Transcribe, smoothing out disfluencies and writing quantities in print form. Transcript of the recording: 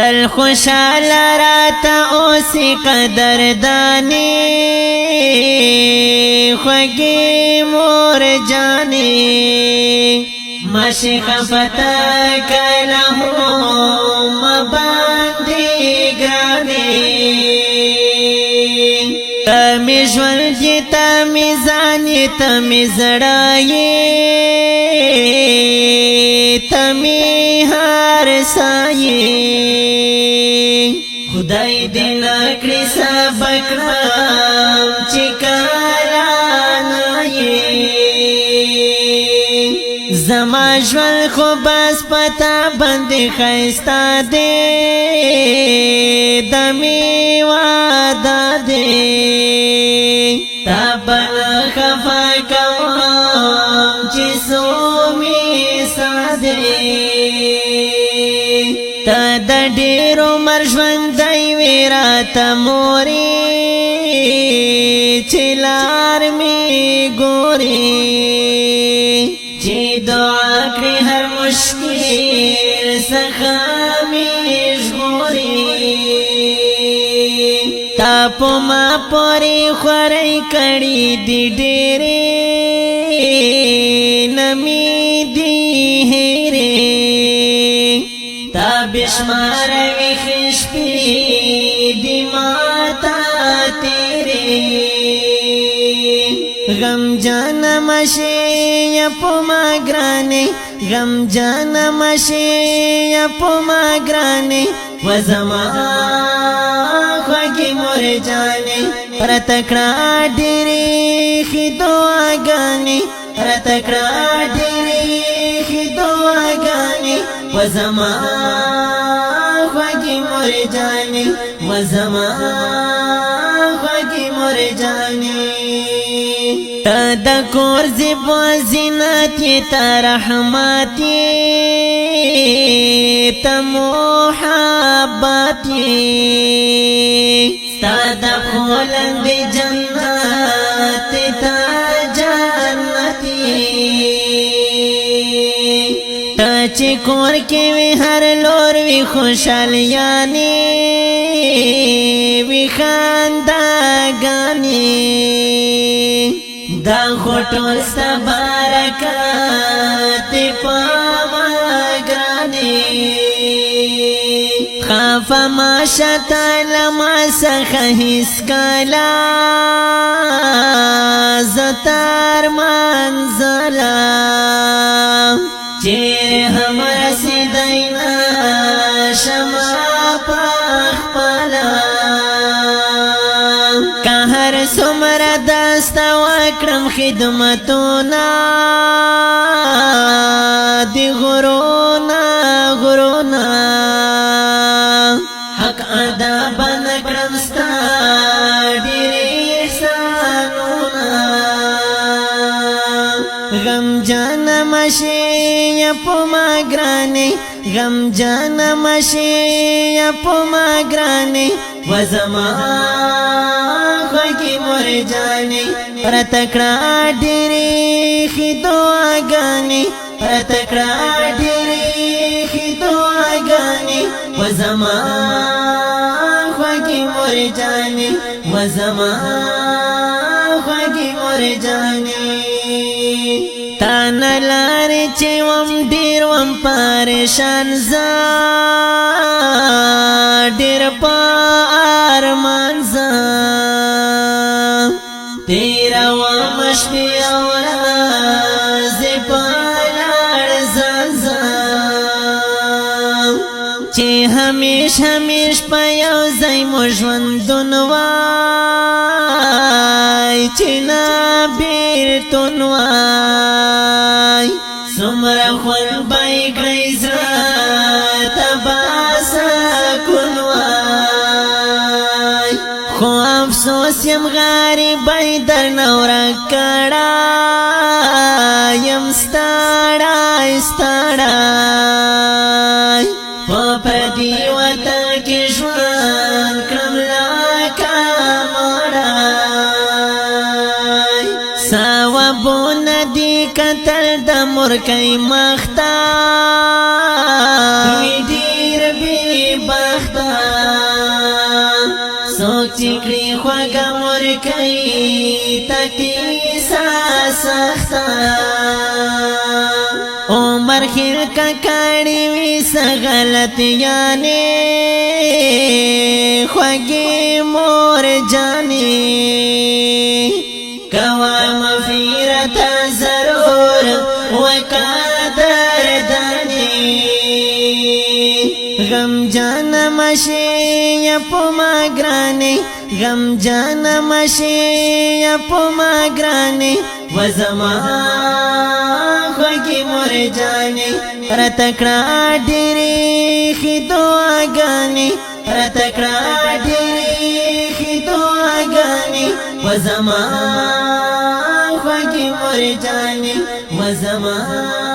تل خوشحاله راته اوسی قدردانی خوږی مور جانی مشی خفتا کله هم باندې ګرانی تمی ژوند جی تمی ځانی تمی زړای تمی هر سایه خدای دې نکړي سبق نام چې کارانه زما ژوند خو بس پتا باندې ښایسته دی د مې واده دی تا بله خفه کوم چې څو مې ساده تا د ډېر عمر ژوندی وې راته مورې چې لار مې ګورې چې دعا کړې هر مشکل څخه مې ژغورې تا په ما پورې خوارۍ کړې دي ډېرې نه مې دي هېرې تا بشمار ویښې شپې دي ماته تېرې غمجن مشې یا په ما ګرانې غمجن مشې یا په ما ګرانې و زما خوږې مور جانې راته کړه ډېرې ښې دعاګانې راته کړه ډېرې ښې دعاګانې و زما خوږې مور جانې و زما خوږې مور جانې تا د کور زیب و زینت یې تا رحمت یې تا محبت یې ستا د خولند جنت تا جنت یې تا چې کور کې وي هر لور وي خوشحالیانې وي خنداګانې دا خټول ستا برکات په ما ګرانې خفه ما شته له ما څخه هېڅکله زه تر منزله چیرې هم رسېدی نه شمه پخپله که هر څومره دسته وکړم خدمتونه د غرونه غرونه حق ادا به نه کړم ستا ډېرې احسانونه غمجن مشې یا په ما ګرانې غمجن مشې یا په ما ګرانې و زما خوږې مور جانې راته کړه ډېرې ښې دعاګانې راته کړه ډېرې ښې دعاګانې و زما خوږې مور جانې و زما خوږې مور جانې تا نه لارې چې وم ډېر وم پریشان زه ډېر په ارمان زه تېروم شپې او ورځې په لړزان زه چې همیش همیش په یو ځای مو ژوندون وای چې نه بېلتون وای څومره خوند به یې کړی زړه ته به سکون وای خو افسوس یم غریبۍ درنه ورک کړی یم ستړی ستړی په پردي وطن کې ژوند کړم لکه مړی ثوابونه دي کتل د مورکۍ مخته وي ډېر بې وخته سوک چکړي خوږه مور کوي تکي سخته عمر خیر کا کاړي وی سغلطیانه خوږه مور جاني کوا مغفرت ضرور وقدردانی غم جان مشی پما گرانی غم جان مشی پما گرانی و زمان خوکی مور جانی رتکڑا ڈیری خی دعاگانی رتکڑا ڈیری خی دعاگانی و زمان خوکی مور جانی و زمان